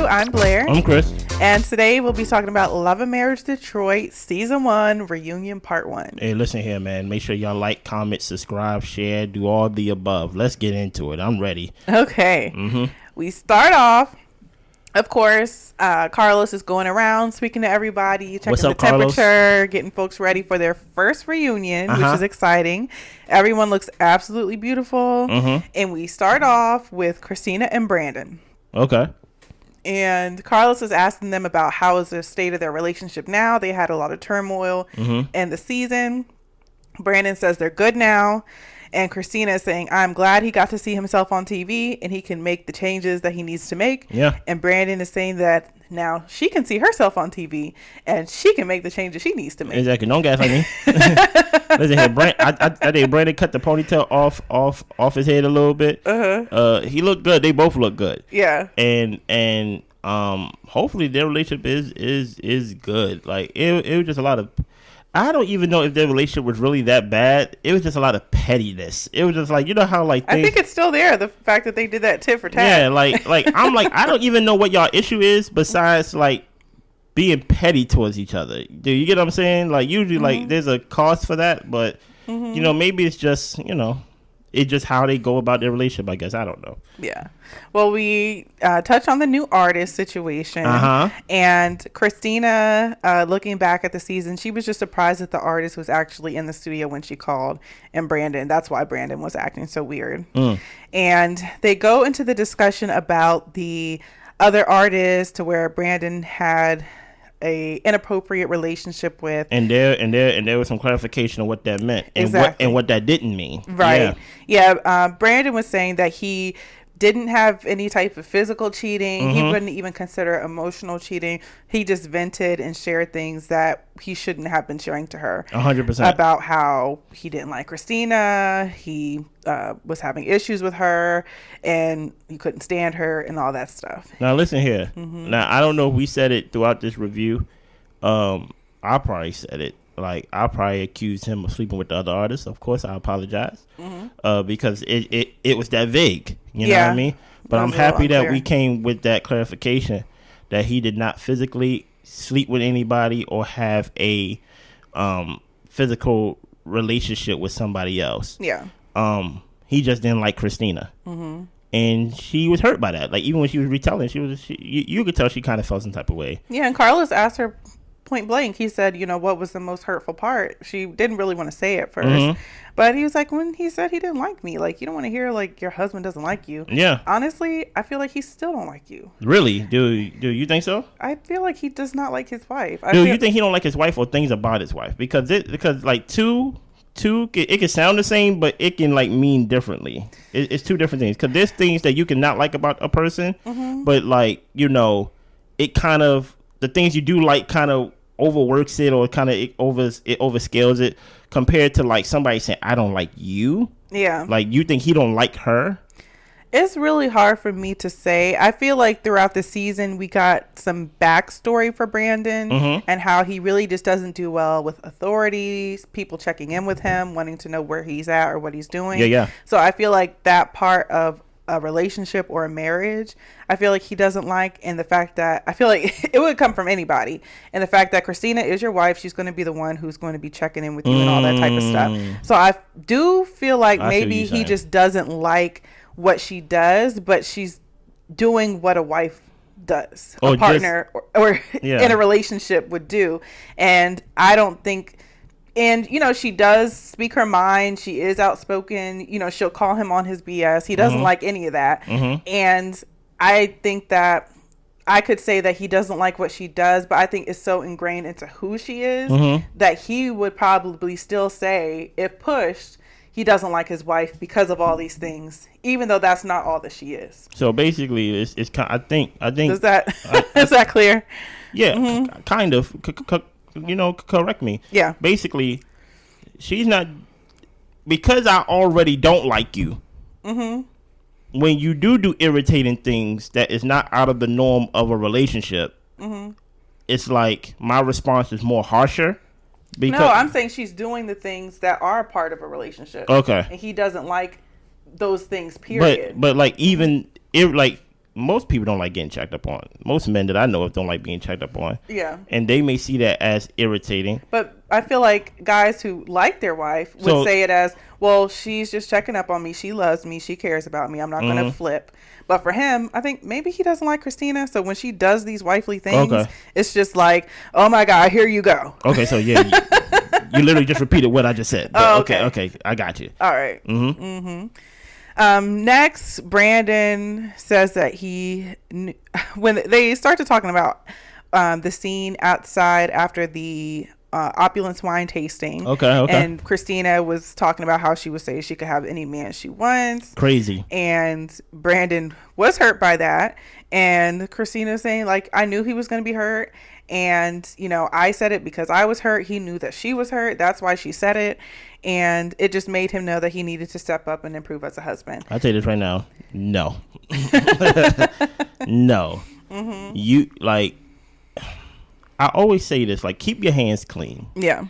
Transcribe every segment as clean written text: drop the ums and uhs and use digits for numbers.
I'm Blair. I'm Chris. And today we'll be talking about Love and Marriage Detroit Season 1 Reunion Part 1. Hey, listen here, man. Make sure y'all like, comment, subscribe, share, do all the above. Let's get into it. I'm ready. Okay. We start off, of course, Carlos is going around speaking to everybody, checking the temperature, Carlos? Getting folks ready for their first reunion, which is exciting. Everyone looks absolutely beautiful. And we start off with Christina and Brandon. Okay. And Carlos is asking them about how is the state of their relationship now. They had a lot of turmoil in the season. Brandon says they're good now. And Christina is saying, I'm glad he got to see himself on TV and he can make the changes that he needs to make. Yeah. And Brandon is saying that now she can see herself on TV and she can make the changes she needs to make. Exactly. Don't gaslight me. Listen here, I think Brandon cut the ponytail off his head a little bit. He looked good. They both look good. Yeah. And hopefully their relationship is good. Like it was just a lot of. I don't even know if their relationship was really that bad. It was just a lot of pettiness. It was just like, you know how like things, I think it's still there. The fact that they did that tit for tat. Yeah, like I'm like I don't even know what y'all issue is besides like being petty towards each other. Do you get what I'm saying? Like usually like there's a cause for that, but you know maybe it's just it's just how they go about their relationship. I guess I don't know. Yeah. Well, we touch on the new artist situation. And Christina, looking back at the season, she was just surprised that the artist was actually in the studio when she called. And Brandon, that's why Brandon was acting so weird. And they go into the discussion about the other artists to where Brandon had a inappropriate relationship with, and there was some clarification of what that meant and what that didn't mean. Right. Yeah. Brandon was saying that he didn't have any type of physical cheating. He wouldn't even consider emotional cheating. He just vented and shared things that he shouldn't have been sharing to her. 100%. About how he didn't like Christina. He was having issues with her and he couldn't stand her and all that stuff. Now listen here. Now I don't know if we said it throughout this review. I probably said it. Like I probably accused him of sleeping with the other artists. Of course, I apologize because it was that vague. You know what I mean? But I'm happy that we came with that clarification that he did not physically sleep with anybody or have a physical relationship with somebody else. Yeah. He just didn't like Christina. And she was hurt by that. Like even when she was retelling, you could tell she kind of felt some type of way. Yeah, and Carlos asked her point blank. He said, what was the most hurtful part? She didn't really want to say it first, but he was like, when he said he didn't like me, like you don't want to hear like your husband doesn't like you. Yeah. Honestly, I feel like he still don't like you. Really? Do you think so? I feel like he does not like his wife. You think he don't like his wife or things about his wife? Because like two it can sound the same, but it can like mean differently. It's two different things. Because there's things that you can not like about a person, but like it kind of the things you do like kind of overworks it or kind of it overscales it compared to like somebody saying I don't like you. Yeah. Like you think he don't like her? It's really hard for me to say. I feel like throughout the season we got some backstory for Brandon and how he really just doesn't do well with authorities, people checking in with him, wanting to know where he's at or what he's doing. Yeah. So I feel like that part of a relationship or a marriage, I feel like he doesn't like, and the fact that I feel like it would come from anybody, and the fact that Christina is your wife, she's going to be the one who's going to be checking in with you and all that type of stuff. So I do feel like maybe he just doesn't like what she does, but she's doing what a wife does, a partner or in a relationship would do, and I don't think. And, she does speak her mind. She is outspoken. She'll call him on his BS. He doesn't like any of that. And I think that I could say that he doesn't like what she does, but I think it's so ingrained into who she is that he would probably still say, if pushed, he doesn't like his wife because of all these things, even though that's not all that she is. So basically, it's kind. I think. Is that clear? Yeah, kind of. Correct me. Yeah. Basically, she's not, because I already don't like you. When you do irritating things that is not out of the norm of a relationship, it's like my response is more harsher. No, I'm saying she's doing the things that are a part of a relationship. Okay. And he doesn't like those things, period. But like even if like most people don't like getting checked up on. Most men that I know of don't like being checked up on. Yeah. And they may see that as irritating. But I feel like guys who like their wife would say it as, well, she's just checking up on me. She loves me. She cares about me. I'm not going to flip. But for him, I think maybe he doesn't like Christina. So when she does these wifely things, it's just like, oh my God, here you go. Okay, so yeah, you literally just repeated what I just said. But okay, I got you. All right. Next, Brandon says that when they started talking about the scene outside after the opulence wine tasting. Okay. And Christina was talking about how she would say she could have any man she wants. Crazy. And Brandon was hurt by that. And Christina saying, like, I knew he was going to be hurt. And, you know, I said it because I was hurt. He knew that she was hurt. That's why she said it. And it just made him know that he needed to step up and improve as a husband. I'll tell you this right now. No. No. You, like, I always say this, like, keep your hands clean. Yeah.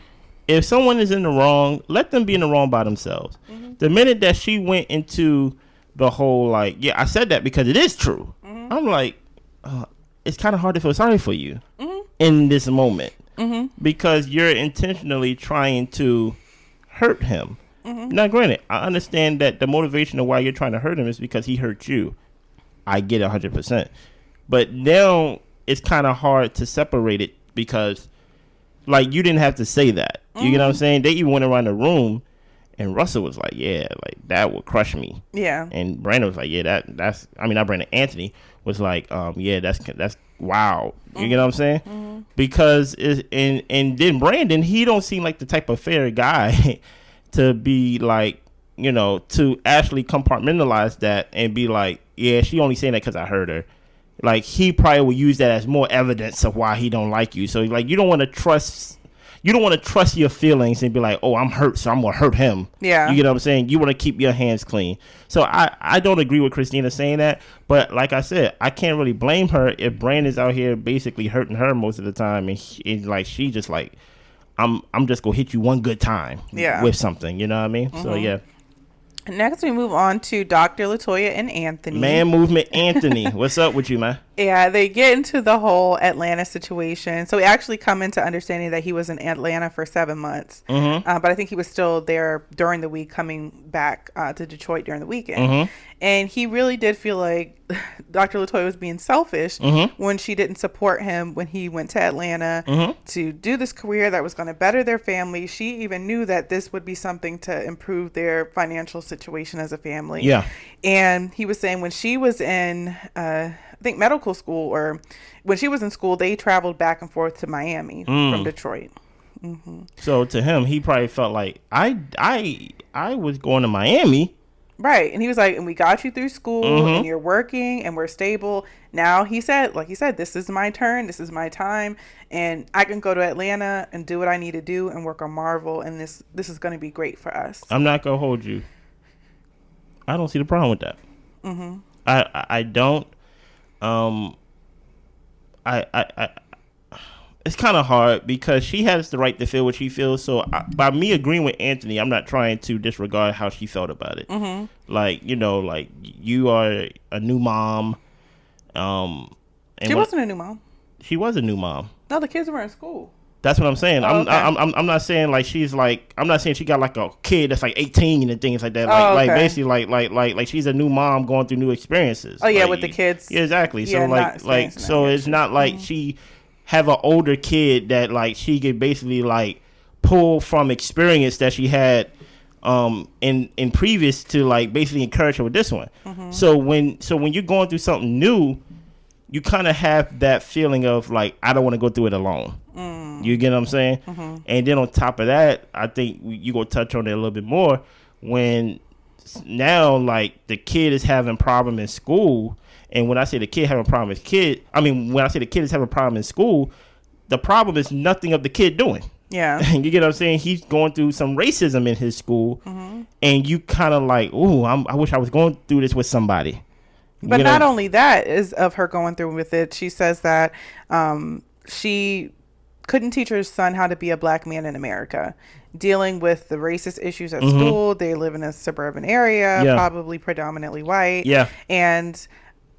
If someone is in the wrong, let them be in the wrong by themselves. The minute that she went into the whole, like, yeah, I said that because it is true. I'm like, it's kind of hard to feel sorry for you in this moment because you're intentionally trying to hurt him. Now, granted, I understand that the motivation of why you're trying to hurt him is because he hurt you. I get it 100%. But now it's kind of hard to separate it because, like, you didn't have to say that. You get what I'm saying? They even went around the room, and Russell was like, yeah, like, that would crush me. Yeah. And Brandon was like, yeah, that's, I mean, not Brandon, Anthony was like, yeah, that's wow. You get what I'm saying? Because, and then Brandon, he don't seem like the type of fair guy to be like, you know, to actually compartmentalize that and be like, yeah, she only saying that because I heard her. Like, he probably will use that as more evidence of why he don't like you. So, like, you don't want to trust your feelings and be like, oh, I'm hurt, so I'm going to hurt him. Yeah. You get what I'm saying? You want to keep your hands clean. So, I don't agree with Christina saying that. But, like I said, I can't really blame her if Brandon's out here basically hurting her most of the time. And like, she just like, I'm just going to hit you one good time with something. You know what I mean? So, yeah. Next, we move on to Dr. LaToya and Anthony. Man Movement Anthony. What's up with you, man? Yeah, they get into the whole Atlanta situation. So we actually come into understanding that he was in Atlanta for 7 months. But I think he was still there during the week, coming back to Detroit during the weekend. And he really did feel like Dr. LaToya was being selfish when she didn't support him when he went to Atlanta to do this career that was going to better their family. She even knew that this would be something to improve their financial situation as a family. Yeah. And he was saying when she was in, I think, medical school, or when she was in school, they traveled back and forth to Miami from Detroit. So to him, he probably felt like I was going to Miami. Right. And he was like, and we got you through school and you're working and we're stable. Now he said, like he said, this is my turn. This is my time. And I can go to Atlanta and do what I need to do and work on Marvel. And this is going to be great for us. I'm not going to hold you. I don't see the problem with that. I don't. It's kind of hard because she has the right to feel what she feels. So by me agreeing with Anthony, I'm not trying to disregard how she felt about it. Like, you know, like, you are a new mom. And she wasn't a new mom. She was a new mom. No, the kids were in school. That's what I'm saying. Oh, okay. I'm not saying like she's like, I'm not saying she got like a kid that's like 18 and things like that. Like, like basically like she's a new mom going through new experiences. Oh yeah, like, with the kids. Yeah, exactly. Yeah, so it's not like she have an older kid that like she could basically like pull from experience that she had in previous to like basically encourage her with this one. So when you're going through something new, you kind of have that feeling of like, I don't want to go through it alone. You get what I'm saying? And then on top of that, I think you go touch on it a little bit more when now like the kid is having problem in school. And when I say the kid having a problem with when I say the kid is having a problem in school, the problem is nothing of the kid doing. Yeah. You get what I'm saying? He's going through some racism in his school. And you kind of like, ooh, I wish I was going through this with somebody. But not only that is of her going through with it. She says that she couldn't teach her son how to be a black man in America. Dealing with the racist issues at school. They live in a suburban area, probably predominantly white. Yeah. And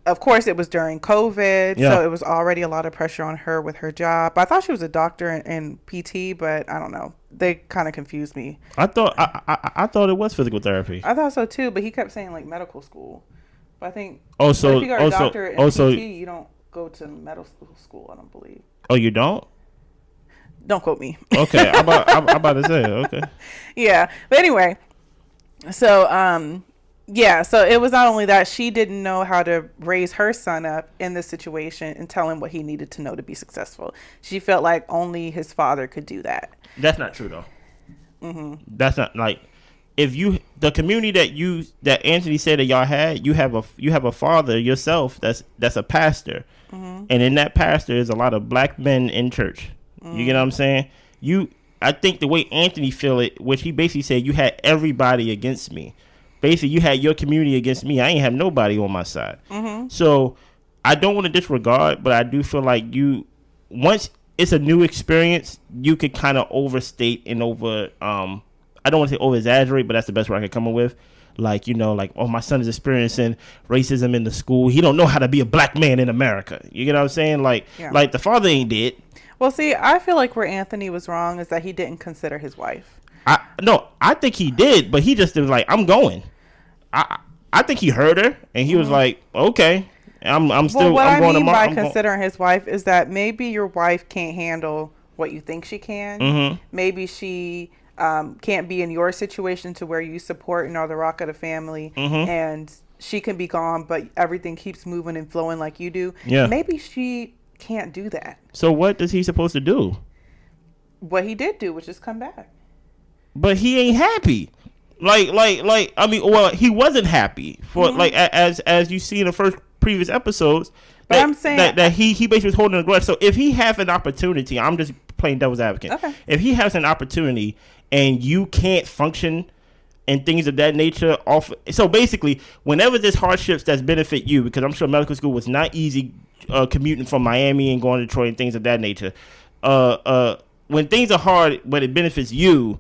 of course, it was during COVID, Yeah. so it was already a lot of pressure on her with her job. I thought she was a doctor in PT, but I don't know. They kind of confused me. I thought it was physical therapy. I thought so too, but he kept saying like medical school. But I think Also, if you got a doctor in PT, you don't go to medical school. I don't believe. Oh, you don't? Don't quote me. Okay, I'm about to say okay. Yeah, but anyway, so yeah, so it was not only that she didn't know how to raise her son up in this situation and tell him what he needed to know to be successful. She felt like only his father could do that. That's not true though. That's not like if you the community that Anthony said that y'all had. You have a father yourself that's a pastor, and in that pastor is a lot of black men in church. You get what I'm saying? I think the way Anthony feel it, which he basically said, you had everybody against me. Basically, you had your community against me. I ain't have nobody on my side. So I don't want to disregard, but I do feel like once it's a new experience, you could kind of overstate and I don't want to say over exaggerate, but that's the best word I can come up with. Like, oh, my son is experiencing racism in the school. He don't know how to be a black man in America. You get what I'm saying? Like the father ain't dead. Well, see, I feel like where Anthony was wrong is that he didn't consider his wife. I think he did, but he just was like, I'm going. I think he heard her, and he was like, okay, I'm still. Well, what I'm I going mean by tomorrow. considering his wife is that maybe your wife can't handle what you think she can. Maybe she can't be in your situation to where you support and are the rock of the family, and she can be gone, but everything keeps moving and flowing like you do. Yeah. Maybe she can't do that. So what is he supposed to do? What he did do, which is come back. But he ain't happy. Like I mean, well, he wasn't happy for like as you see in the previous episodes. But I'm saying that he basically was holding a grudge. So if he have an opportunity, I'm just playing devil's advocate. Okay. If he has an opportunity and you can't function and things of that nature so basically whenever there's hardships that benefit you, because I'm sure medical school was not easy, commuting from Miami and going to Detroit and things of that nature, when things are hard but it benefits you,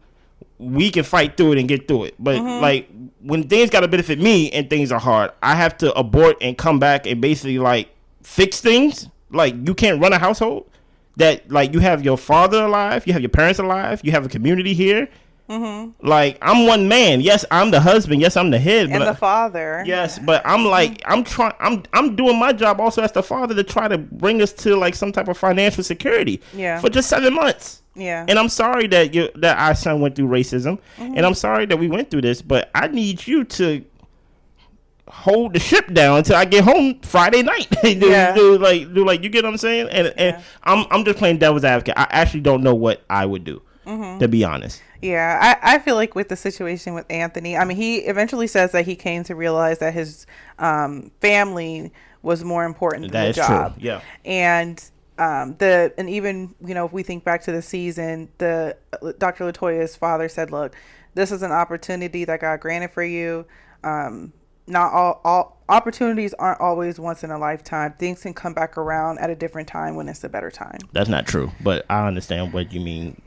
we can fight through it and get through it. But like when things gotta benefit me and things are hard, I have to abort and come back and basically like fix things. Like you can't run a household that like you have your father alive, you have your parents alive, you have a community here. Like I'm one man. Yes, I'm the husband. Yes, I'm the head. And the father. Yes, but I'm like I'm doing my job also as the father to try to bring us to like some type of financial security. Yeah. For just 7 months. Yeah. And I'm sorry that our son went through racism, and I'm sorry that we went through this, but I need you to hold the ship down until I get home Friday night. do like you get what I'm saying? And I'm just playing devil's advocate. I actually don't know what I would do, to be honest. Yeah, I feel like with the situation with Anthony, I mean, he eventually says that he came to realize that his family was more important than the job. True. Yeah. And even if we think back to the season, the Dr. Latoya's father said, "Look, this is an opportunity that God granted for you. Not all opportunities aren't always once in a lifetime. Things can come back around at a different time when it's a better time." That's not true, but I understand what you mean,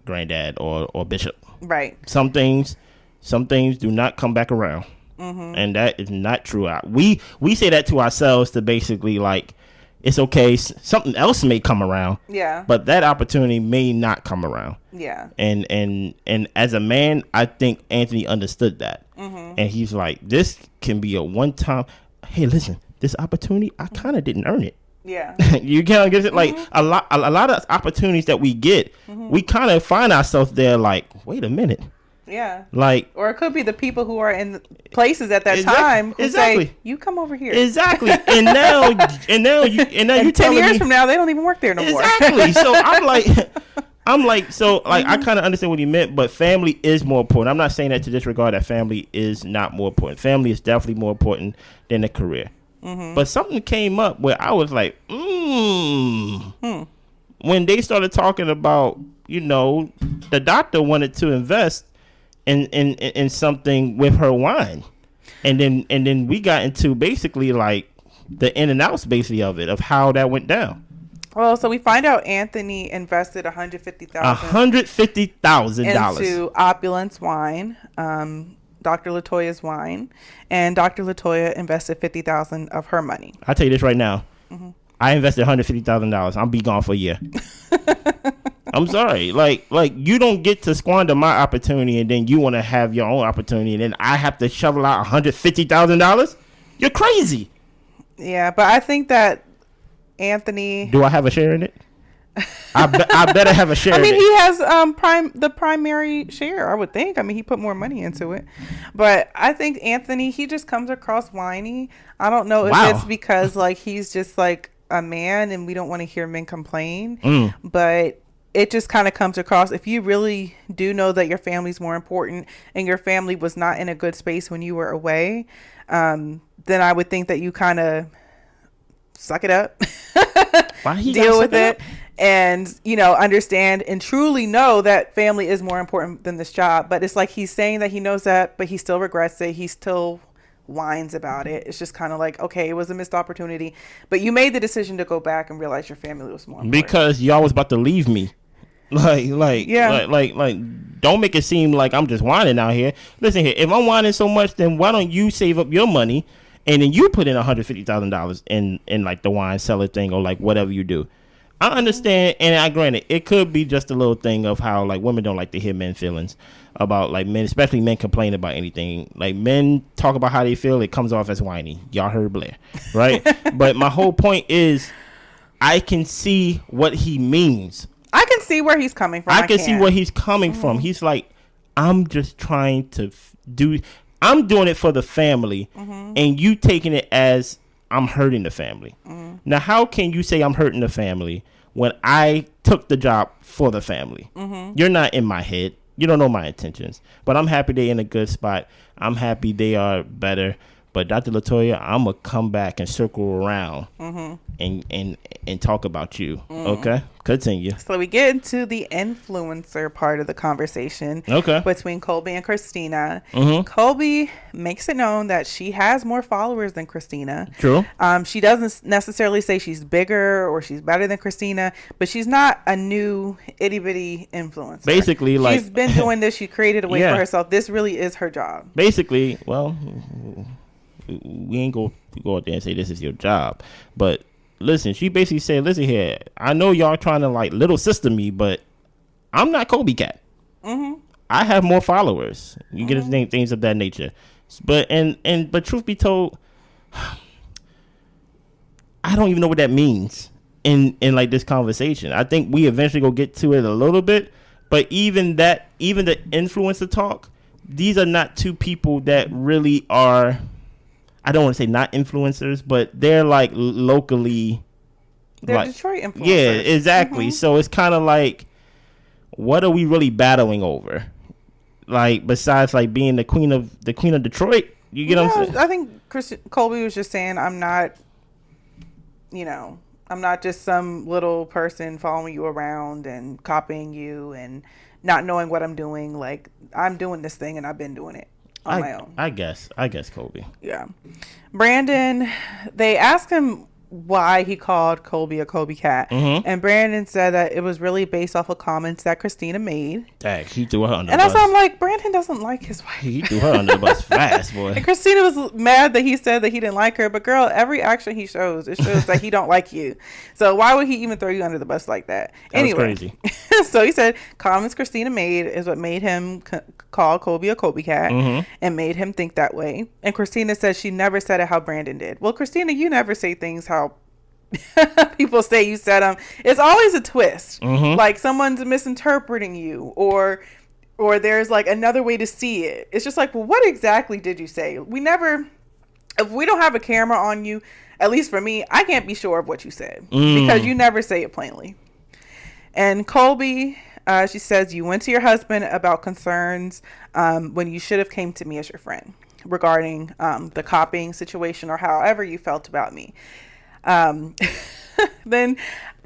granddad or bishop. Right. Some things do not come back around, and that is not true. We say that to ourselves to basically like, it's okay. Something else may come around. Yeah. But that opportunity may not come around. Yeah. And as a man, I think Anthony understood that. And he's like, this can be a one time. Hey, listen, this opportunity, I kind of didn't earn it. Yeah. You kind of get it. Like a lot of opportunities that we get, we kind of find ourselves there. Like, wait a minute. Yeah. Like, or it could be the people who are in places at that time who say, "You come over here." Exactly. And now you 10 years from now they don't even work there no more. Exactly. So I'm like, I kind of understand what he meant, but family is more important. I'm not saying that to disregard that family is not more important. Family is definitely more important than a career. But something came up where I was like, when they started talking about, the doctor wanted to invest in something with her wine, and then we got into basically like the in and outs basically of it, of how that went down. Well, so we find out Anthony invested $150,000 $150,000 into Opulence wine. Dr. Latoya's wine, and Dr. Latoya invested $50,000 of her money. I'll tell you this right now. Mm-hmm. I invested $150,000. I'll be gone for a year. I'm sorry. Like you don't get to squander my opportunity and then you want to have your own opportunity and then I have to shovel out $150,000? You're crazy. Yeah, but I think that Anthony... Do I have a share in it? I better have a share. I mean, he has the primary share, I would think. I mean, he put more money into it. But I think Anthony, he just comes across whiny. I don't know if it's because like he's just like a man and we don't want to hear men complain. But it just kind of comes across, if you really do know that your family's more important and your family was not in a good space when you were away, then I would think that you kind of suck it up, deal with it, and, you know, understand and truly know that family is more important than this job. But it's like he's saying that he knows that, but he still regrets it. He still whines about it. It's just kind of like, okay, it was a missed opportunity, but you made the decision to go back and realize your family was more important. Because y'all was about to leave me. Like, don't make it seem like I'm just whining out here. Listen here, if I'm whining so much, then why don't you save up your money and then you put in $150,000 in like the wine cellar thing or like whatever you do. I understand, and I granted it could be just a little thing of how like women don't like to hear men's feelings about like men, especially men complain about anything. Like men talk about how they feel, it comes off as whiny. Y'all heard Blair, right? But my whole point is, I can see what he means. I can see where he's coming from. I can see where he's coming from. He's like, I'm just trying to I'm doing it for the family, and you taking it as I'm hurting the family. Now, how can you say I'm hurting the family when I took the job for the family? You're not in my head. You don't know my intentions. But I'm happy they're in a good spot. I'm happy they are better. But Dr. Latoya, I'm going to come back and circle around and talk about you. Okay? Continue. So we get into the influencer part of the conversation between Colby and Christina. Colby makes it known that she has more followers than Christina. True. She doesn't necessarily say she's bigger or she's better than Christina, but she's not a new itty-bitty influencer. Basically, like... She's been doing this. She created a way for herself. This really is her job. Basically, well... we ain't go out there and say this is your job, but listen, she basically said, listen here, I know y'all trying to like little sister me, but I'm not Kobe Cat. I have more followers. You get things of that nature. But but truth be told, I don't even know what that means in like this conversation. I think we eventually go get to it a little bit, but even the influencer talk, these are not two people that really are, I don't want to say not influencers, but they're like locally. They're like, Detroit influencers. Yeah, exactly. So it's kind of like, what are we really battling over? Like, besides like being the queen of Detroit, you get what I'm saying? I think Colby was just saying, I'm not just some little person following you around and copying you and not knowing what I'm doing. Like, I'm doing this thing and I've been doing it on my own. I guess Colby. Yeah. Brandon, they asked him why he called Colby a Kobe Cat. And Brandon said that it was really based off of comments that Christina made. Dang, he threw her under the bus. And I'm like, Brandon doesn't like his wife. He threw her under the bus fast, boy. And Christina was mad that he said that he didn't like her. But girl, every action he shows, it shows that he don't like you. So why would he even throw you under the bus like that? Anyway, crazy. So he said comments Christina made is what made him call Colby a Kobe Cat and made him think that way. And Christina said she never said it how Brandon did. Well, Christina, you never say things how people say you said them. It's always a twist. Like someone's misinterpreting you or there's like another way to see it. It's just like, well, what exactly did you say? If we don't have a camera on you, at least for me, I can't be sure of what you said because you never say it plainly. And Colby, she says, you went to your husband about concerns when you should have came to me as your friend regarding the copying situation or however you felt about me. Then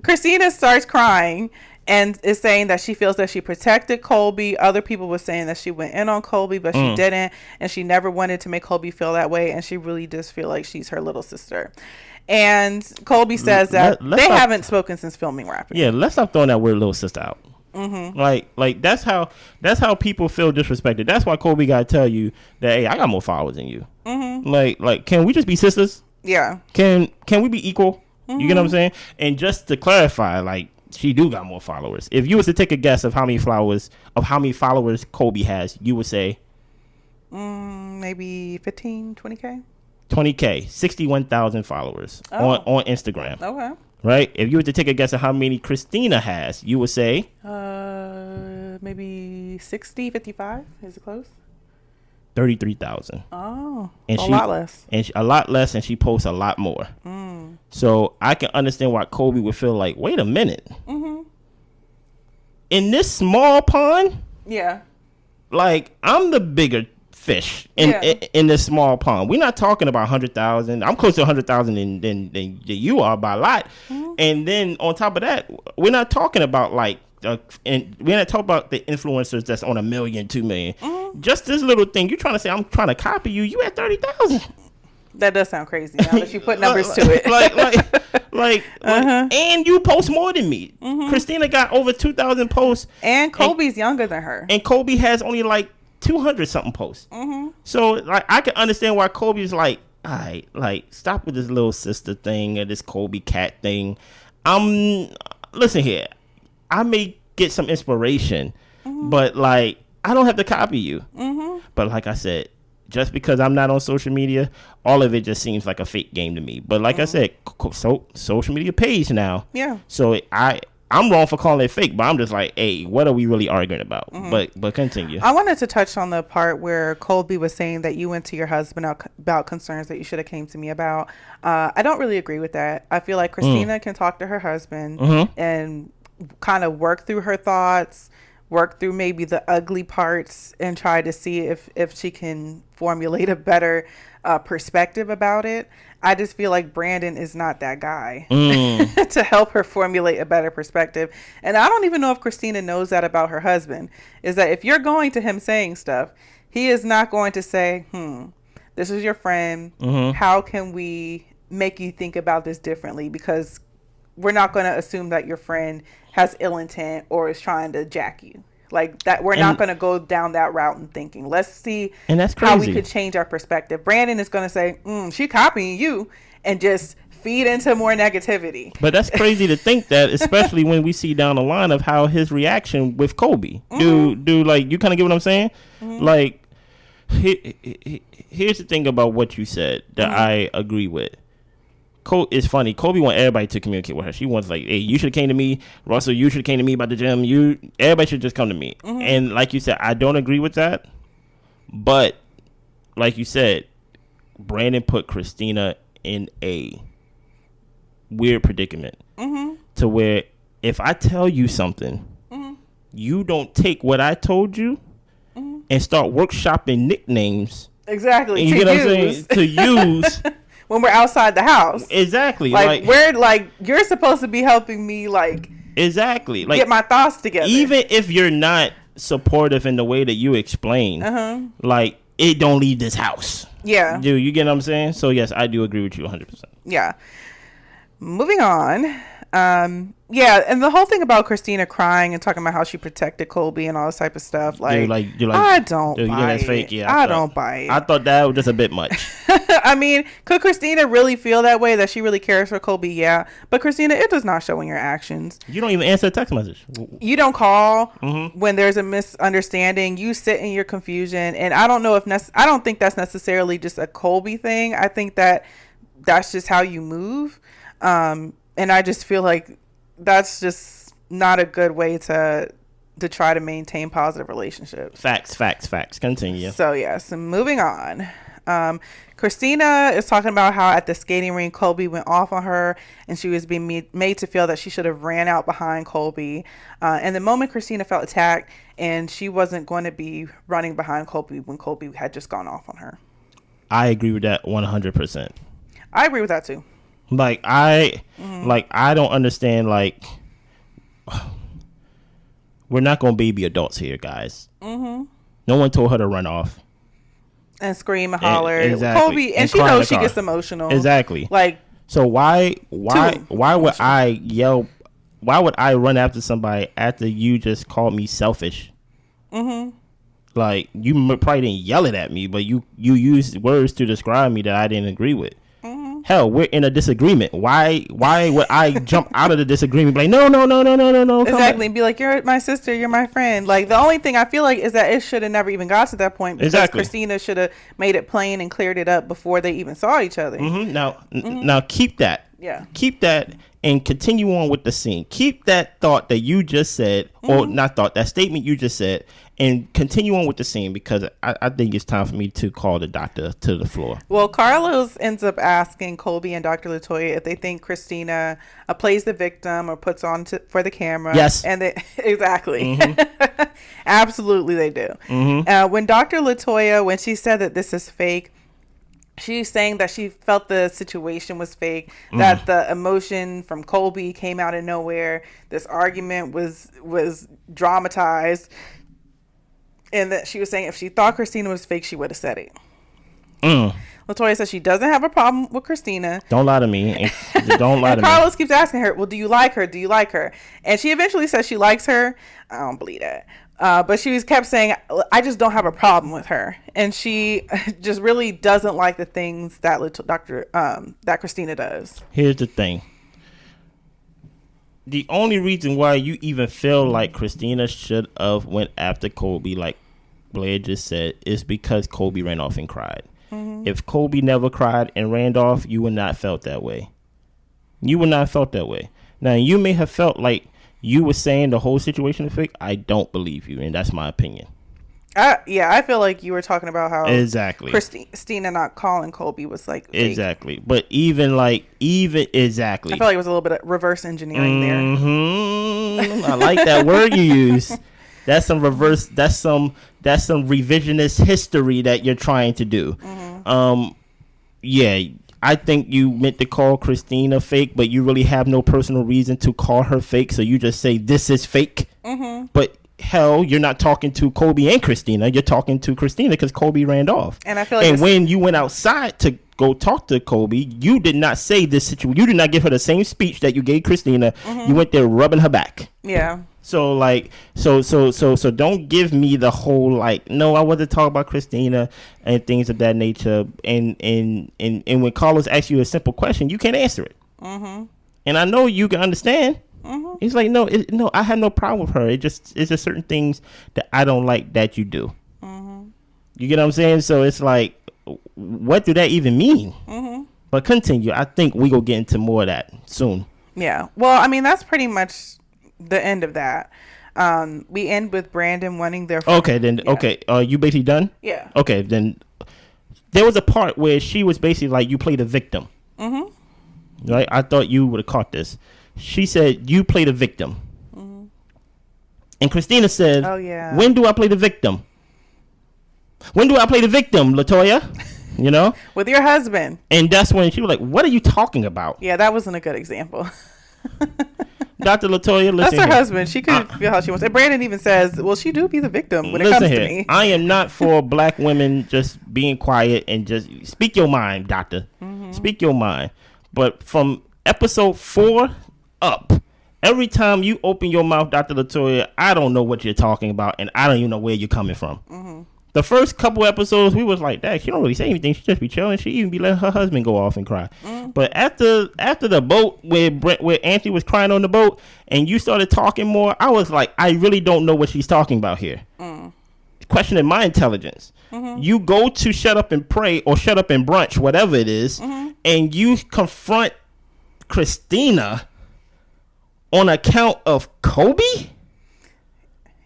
Christina starts crying and is saying that she feels that she protected Colby. Other people were saying that she went in on Colby, but she didn't, and she never wanted to make Colby feel that way, and she really does feel like she's her little sister. And Colby says that they haven't spoken since filming Rapping. Yeah, let's stop throwing that word little sister out. Like that's how people feel disrespected. That's why Kobe got to tell you that, hey, I got more followers than you. Like can we just be sisters? Yeah. Can we be equal? You get what I'm saying? And just to clarify, like, she do got more followers. If you was to take a guess of how many followers Kobe has, you would say maybe 15, 20K. 20K, 61,000 followers on Instagram. Okay. Right? If you were to take a guess of how many Christina has, you would say maybe 60, 55. Is it close? 33,000. Oh, and a lot less. And a lot less, and she posts a lot more. So I can understand why Kobe would feel like, wait a minute. In this small pond, yeah, like, I'm the bigger fish in this small pond. We're not talking about 100,000. I'm closer to 100,000 than you are by a lot. And then on top of that, we're not talking about like and we're not talking about the influencers that's on 1 million, 2 million. Just this little thing. You're trying to say I'm trying to copy you. You at 30,000. That does sound crazy now that you put numbers to it. like, and you post more than me. Christina got over 2,000 posts, and Kobe's younger than her. And Kobe has only like 200 something posts. So like I can understand why Kobe's like, all right, like, stop with this little sister thing and this Kobe cat thing. Listen here, I may get some inspiration, but like, I don't have to copy you. But like I said, just because I'm not on social media, all of it just seems like a fake game to me. But like I said, social media pays now. Yeah. So I'm wrong for calling it fake, but I'm just like, hey, what are we really arguing about? But continue. I wanted to touch on the part where Colby was saying that you went to your husband about concerns that you should have came to me about. I don't really agree with that. I feel like Christina can talk to her husband and kind of work through her thoughts, work through maybe the ugly parts, and try to see if she can formulate a better perspective about it. I just feel like Brandon is not that guy to help her formulate a better perspective. And I don't even know if Christina knows that about her husband, is that if you're going to him saying stuff, he is not going to say, this is your friend. How can we make you think about this differently? Because we're not going to assume that your friend has ill intent or is trying to jack you. Like that, we're not going to go down that route in thinking. Let's see how we could change our perspective. Brandon is going to say, she copying you, and just feed into more negativity. But that's crazy to think that, especially when we see down the line of how his reaction with Kobe. Do like, you kind of get what I'm saying? Like, here's the thing about what you said that I agree with. It's funny. Kobe wants everybody to communicate with her. She wants, like, hey, you should have came to me. Russell, you should have came to me about the gym. Everybody should just come to me. And like you said, I don't agree with that. But like you said, Brandon put Christina in a weird predicament to where if I tell you something, you don't take what I told you and start workshopping nicknames. Exactly. And you get what I'm saying? To use. When we're outside the house. Exactly. Like we're like, you're supposed to be helping me, like, exactly, like, get my thoughts together. Even if you're not supportive in the way that you explain, like, it don't leave this house. Yeah. Dude, you get what I'm saying? So yes, I do agree with you 100%. Yeah. Moving on. Yeah, and the whole thing about Christina crying and talking about how she protected Colby and all this type of stuff, like, I don't buy it. Fake? Yeah, I don't buy it. I thought that was just a bit much. I mean, could Christina really feel that way, that she really cares for Colby? Yeah, but Christina, it does not show in your actions. You don't even answer a text message. You don't call when there's a misunderstanding. You sit in your confusion, and I don't know if I don't think that's necessarily just a Colby thing. I think that's just how you move. And I just feel like that's just not a good way to try to maintain positive relationships. Facts. Continue. So, yes, moving on. Christina is talking about how at the skating rink, Colby went off on her, and she was being made to feel that she should have ran out behind Colby. And the moment Christina felt attacked, and she wasn't going to be running behind Colby when Colby had just gone off on her. I agree with that 100%. I agree with that, too. Like, I don't understand, like, we're not going to baby adults here, guys. No one told her to run off. And scream and holler. Exactly. Colby, and she knows she gets emotional. Exactly. Like, so why would I yell I run after somebody after you just called me selfish? Mm-hmm. Like, you probably didn't yell it at me, but you used words to describe me that I didn't agree with. Mm-hmm. Hell, we're in a disagreement. Why would I jump out of the disagreement? Like, no. Exactly. And be like, you're my sister, you're my friend. Like, the only thing I feel like is that it should have never even got to that point. Because exactly. Christina should have made it plain and cleared it up before they even saw each other. Mm-hmm. Now keep that. Yeah. Keep that and continue on with the scene. Keep that thought that you just said, or not thought, that statement you just said, and continue on with the scene, because I think it's time for me to call the doctor to the floor. Well, Carlos ends up asking Colby and Dr. LaToya if they think Christina plays the victim or puts on for the camera. Yes. And they exactly. Mm-hmm. Absolutely they do. Mm-hmm. When Dr. LaToya, when she said that this is fake, she's saying that she felt the situation was fake, that the emotion from Colby came out of nowhere. This argument was dramatized. And that she was saying if she thought Christina was fake, she would have said it. LaToya says she doesn't have a problem with Christina. Don't lie to me. Don't lie to me. Carlos keeps asking her, well, do you like her? Do you like her? And she eventually says she likes her. I don't believe that. But she kept saying, I just don't have a problem with her. And she just really doesn't like the things that that Christina does. Here's the thing. The only reason why you even feel like Christina should have went after Colby, like Blair just said, is because Colby ran off and cried. Mm-hmm. If Colby never cried and ran off, you would not felt that way. You would not felt that way. Now, you may have felt like you were saying the whole situation is fake. I don't believe you, and that's my opinion. I feel like you were talking about how exactly Christina not calling Colby was like fake. Exactly, but even exactly, I feel like it was a little bit of reverse engineering there. I like that word you use. That's some reverse. That's some revisionist history that you're trying to do. Mm-hmm. Yeah, I think you meant to call Christina fake, but you really have no personal reason to call her fake, so you just say this is fake. Mm-hmm. But hell, you're not talking to Colby and Christina. You're talking to Christina because Colby ran off. And I feel like, and when you went outside to go talk to Colby, you did not say this situation. You did not give her the same speech that you gave Christina. Mm-hmm. You went there rubbing her back. Yeah. So so don't give me the whole like, no, I wasn't talking about Christina and things of that nature. And when Carlos asks you a simple question, you can't answer it. Mm-hmm. And I know you can understand. Mm-hmm. He's like, no, I have no problem with her. It's just certain things that I don't like that you do. Mm-hmm. You get what I'm saying? So it's like, what do that even mean? Mm-hmm. But continue. I think we go get into more of that soon. Yeah. Well, I mean, that's pretty much the end of that. We end with Brandon wanting their friend. Okay, then. Yeah. Okay, you basically done? Yeah. Okay, then there was a part where she was basically like, you played a victim. Mm-hmm. Right? I thought you would have caught this. She said, you play the victim. Mm-hmm. And Christina said, oh, yeah. When do I play the victim? When do I play the victim, LaToya? You know? With your husband. And that's when she was like, what are you talking about? Yeah, that wasn't a good example. Dr. LaToya, listen. That's her husband. She could feel how she wants. And Brandon even says, well, she do be the victim when it comes to me. I am not for black women just being quiet and just speak your mind, doctor. Mm-hmm. Speak your mind. But from episode 4 up, every time you open your mouth, Dr. LaToya, I don't know what you're talking about, and I don't even know where you're coming from. Mm-hmm. The first couple episodes, we was like, "Dang, she don't really say anything. She just be chilling. She even be letting her husband go off and cry." Mm. But after the boat, where Anthony was crying on the boat, and you started talking more, I was like, I really don't know what she's talking about here. Mm. Questioning my intelligence. Mm-hmm. You go to Shut Up and Pray or Shut Up and Brunch, whatever it is, mm-hmm. and you confront Christina on account of Colby?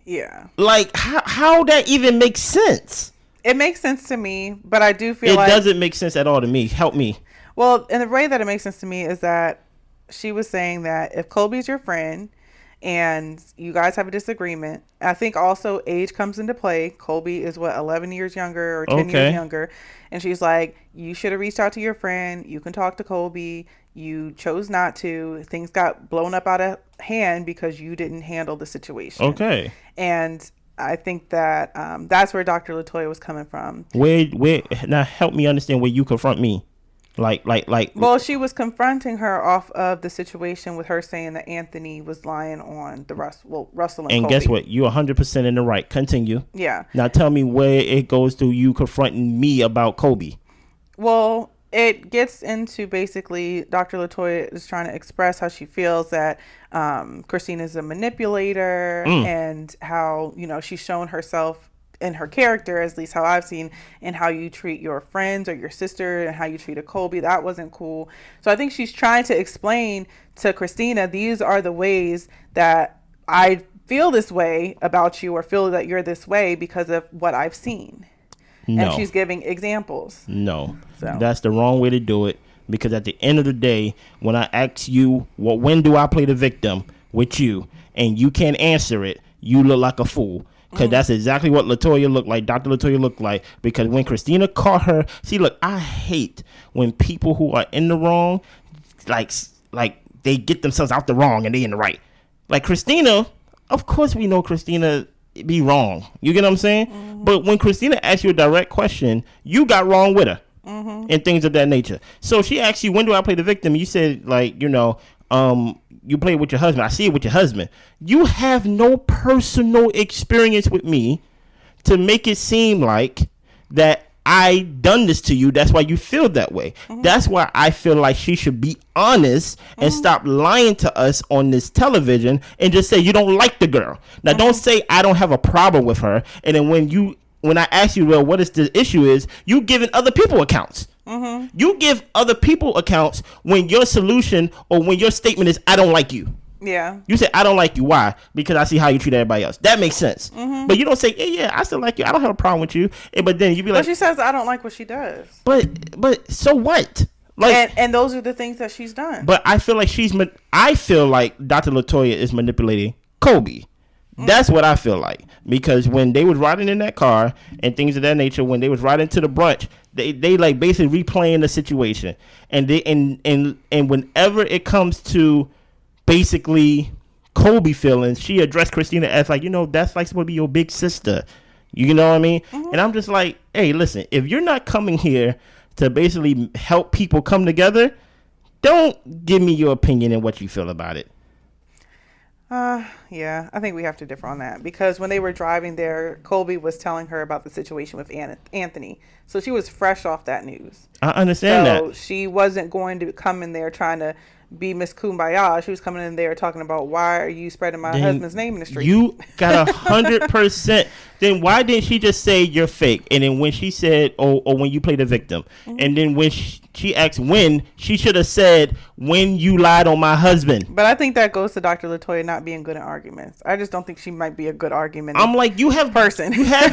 Yeah. Like, how that even makes sense? It makes sense to me, but I do feel it doesn't make sense at all to me. Help me. Well, and the way that it makes sense to me is that she was saying that if Colby's your friend and you guys have a disagreement, I think also age comes into play. Colby is 11 years younger or 10 years younger. And she's like, you should have reached out to your friend. You can talk to Colby. You chose not to. Things got blown up out of hand because you didn't handle the situation. Okay. And I think that that's where Dr. LaToya was coming from. Where now help me understand where you confront me. Well, she was confronting her off of the situation with her saying that Anthony was lying on the Russell and Kobe. Guess what? You're 100% in the right. Continue. Yeah. Now tell me where it goes to you confronting me about Kobe. Well, it gets into basically Dr. LaToya is trying to express how she feels that Christina is a manipulator and how, she's shown herself in her character, at least how I've seen, and how you treat your friends or your sister and how you treated Kobe. That wasn't cool. So I think she's trying to explain to Christina, these are the ways that I feel this way about you or feel that you're this way because of what I've seen. No. And she's giving examples. No, that's the wrong way to do it. Because at the end of the day, when I ask you, when do I play the victim with you, and you can't answer it, you look like a fool. Because that's exactly what LaToya looked like. Dr. LaToya looked like. Because when Christina caught her, see, look, I hate when people who are in the wrong, like they get themselves out the wrong and they in the right. Like Christina, of course we know Christina be wrong. You get what I'm saying? But when Christina asks you a direct question, you got wrong with her and things of that nature. So she asked you, when do I play the victim? You said, you play with your husband. I see it with your husband. You have no personal experience with me to make it seem like that I done this to you. That's why you feel that way. That's why I feel like she should be honest and stop lying to us on this television and just say you don't like the girl. Now, don't say I don't have a problem with her. And then when I ask you, well, what is the issue is, you giving other people accounts. You give other people accounts when your solution or when your statement is, I don't like you. Yeah. You say, I don't like you. Why? Because I see how you treat everybody else. That makes sense. But you don't say, yeah, I still like you. I don't have a problem with you. But then you be like, she says, I don't like what she does. But so what? Like, and those are the things that she's done. But I feel like I feel like Dr. LaToya is manipulating Kobe. That's what I feel like. Because when they was riding in that car and things of that nature, when they was riding to the brunch, they like basically replaying the situation. And and whenever it comes to basically Kobe feelings, she addressed Christina as like, that's like supposed to be your big sister. You know what I mean? And I'm just like, hey, listen, if you're not coming here to basically help people come together, don't give me your opinion and what you feel about it. Yeah, I think we have to differ on that because when they were driving there, Colby was telling her about the situation with Anthony. So she was fresh off that news. I understand that. So she wasn't going to come in there trying to be Miss Kumbaya. She was coming in there talking about, why are you spreading my husband's name in the street? You got 100%. Then why didn't she just say you're fake? And then when she said, or when you play the victim, and then when she asked when, she should have said, when you lied on my husband. But I think that goes to Dr. LaToya not being good at arguments. I just don't think she might be a good argument. I'm like, you have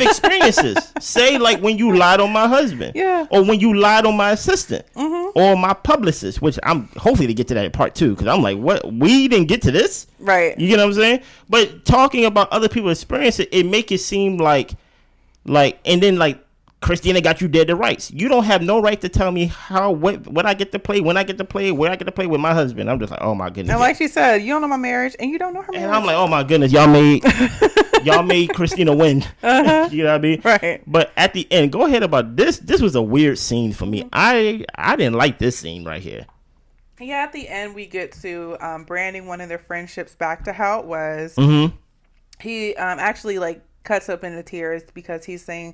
experiences. Say like when you lied on my husband. Yeah. Or when you lied on my assistant. Or my publicist, which I'm hopefully to get to that part too. Because I'm like, what? We didn't get to this? Right. You get what I'm saying? But talking about other people's experiences, it make it seem like, and then like, Christina got you dead to rights. You don't have no right to tell me what I get to play, when I get to play, where I get to play with my husband. I'm just like, oh my goodness. And like she said, you don't know my marriage and you don't know her marriage. And I'm like, oh my goodness, y'all made Christina win. You know what I mean? Right. But at the end, go ahead about this. This was a weird scene for me. I didn't like this scene right here. Yeah, at the end we get to branding one of their friendships back to how it was. He actually like cuts up into tears because he's saying,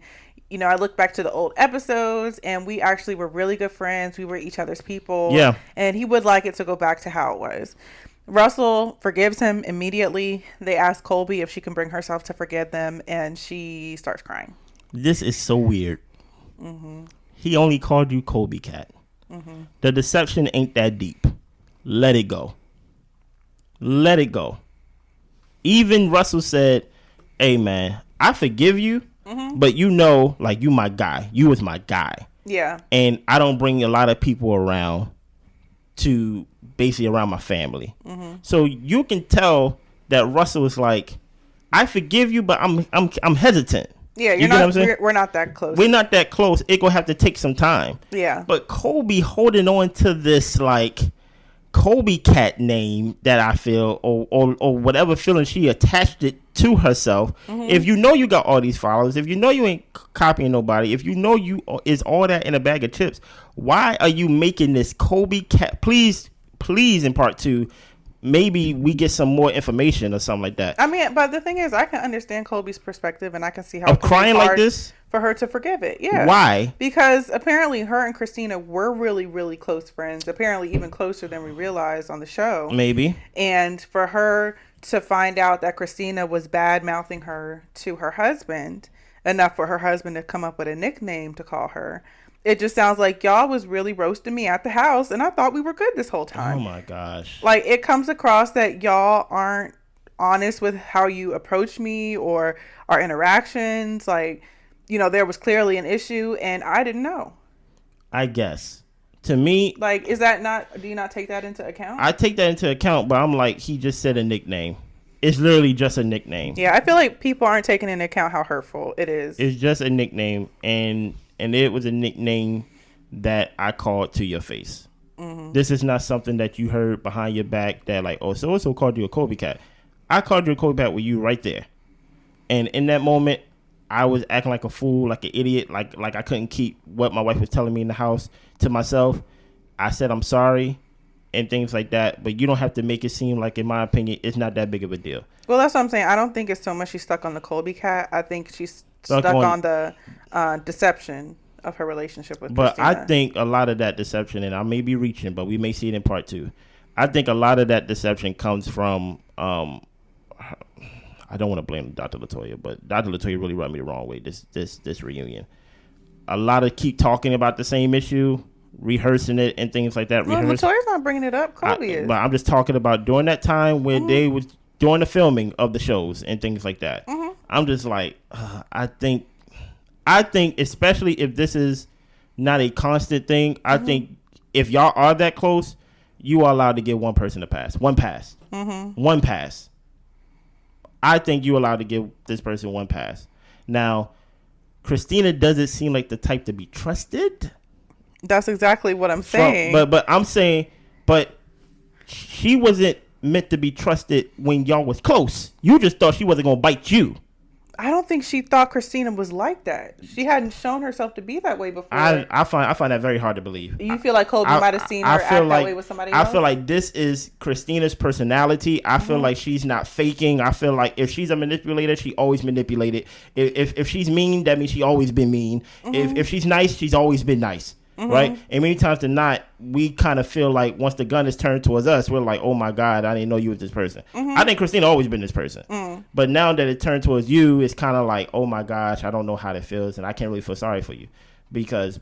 I look back to the old episodes and we actually were really good friends. We were each other's people. Yeah. And he would like it to go back to how it was. Russell forgives him immediately. They ask Colby if she can bring herself to forgive them and she starts crying. This is so weird. He only called you Colby Cat. The deception ain't that deep. Let it go. Let it go. Even Russell said, hey man, I forgive you. But like you my guy. You was my guy. Yeah. And I don't bring a lot of people around to basically around my family. So you can tell that Russell is like, I forgive you, but I'm hesitant. Yeah, we're not that close. We're not that close. It gonna have to take some time. Yeah. But Colby holding on to this like Kobe Cat name that I feel, or whatever feeling she attached it to herself. If you know you got all these followers, if you know you ain't copying nobody, if you know you is all that in a bag of chips, why are you making this Kobe Cat? Please, in part 2, maybe we get some more information or something like that. I mean, but the thing is, I can understand Kobe's perspective, and I can see how of crying like this for her to forgive it. Yeah. Why? Because apparently her and Christina were really, really close friends. Apparently even closer than we realized on the show. Maybe. And for her to find out that Christina was bad mouthing her to her husband, enough for her husband to come up with a nickname to call her. It just sounds like y'all was really roasting me at the house, and I thought we were good this whole time. Oh my gosh. Like, it comes across that y'all aren't honest with how you approach me or our interactions. Like, you know, there was clearly an issue and I didn't know. I guess. To me, like, is that not, do you not take that into account? I take that into account, but I'm like, he just said a nickname. It's literally just a nickname. Yeah, I feel like people aren't taking into account how hurtful it is. It's just a nickname, and it was a nickname that I called to your face. Mm-hmm. This is not something that you heard behind your back that like, oh, so-and-so called you a Kobe Cat. I called you a Kobe Cat with you right there. And in that moment, I was acting like a fool, like an idiot, like I couldn't keep what my wife was telling me in the house to myself. I said I'm sorry and things like that, but you don't have to make it seem like, in my opinion, it's not that big of a deal. Well, that's what I'm saying. I don't think it's so much she's stuck on the Kobe Cat. I think she's stuck on the deception of her relationship with Christina. I think a lot of that deception, and I may be reaching, but we may see it in part 2. I think a lot of that deception comes from I don't want to blame Dr. Latoya, but Dr. Latoya really rubbed me the wrong way this reunion. A lot of keep talking about the same issue, rehearsing it and things like that. Well, Latoya's not bringing it up. Kobe is. But I'm just talking about during that time when they was doing the filming of the shows and things like that. Mm-hmm. I'm just like, I think especially if this is not a constant thing, I think if y'all are that close, you are allowed to give one person a pass. One pass. Mm-hmm. One pass. I think you're allowed to give this person one pass. Now, Christina doesn't seem like the type to be trusted. That's exactly what I'm saying. But I'm saying, but she wasn't meant to be trusted when y'all was close. You just thought she wasn't going to bite you. I don't think she thought Christina was like that. She hadn't shown herself to be that way before. I find that very hard to believe. You feel like Kobe might have seen her act that way with somebody else? I feel like this is Christina's personality. I feel like she's not faking. I feel like if she's a manipulator, she always manipulated. If she's mean, that means she always been mean. If she's nice, she's always been nice. Right? And many times than not, we kind of feel like once the gun is turned towards us, we're like, oh my God, I didn't know you was this person. I think Christina always been this person. But now that it turned towards you, it's kind of like, oh my gosh, I don't know how that feels, and I can't really feel sorry for you.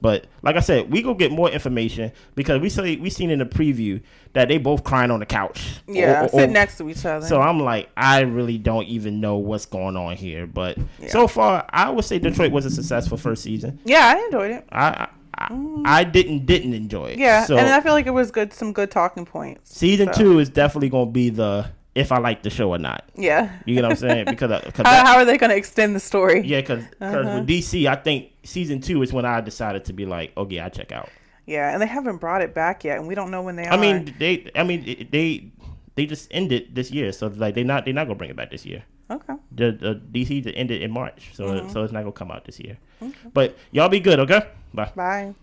But like I said, we go get more information because we seen in the preview that they both crying on the couch. Yeah, sitting next to each other. So I'm like, I really don't even know what's going on here. But so far, I would say Detroit was a successful first season. Yeah, I enjoyed it. I didn't enjoy it. Yeah, so, and I feel like it was some good talking points. Season 2 is definitely going to be the if I like the show or not. Yeah. You get what I'm saying? Because how are they going to extend the story? Yeah, because with DC, I think season 2 is when I decided to be like, okay, I check out. Yeah, and they haven't brought it back yet, and we don't know when they are. I mean, they just ended this year, so like they're not gonna bring it back this year. Okay. The DC ended in March, so it's not gonna come out this year. Okay. But y'all be good, okay? Bye. Bye.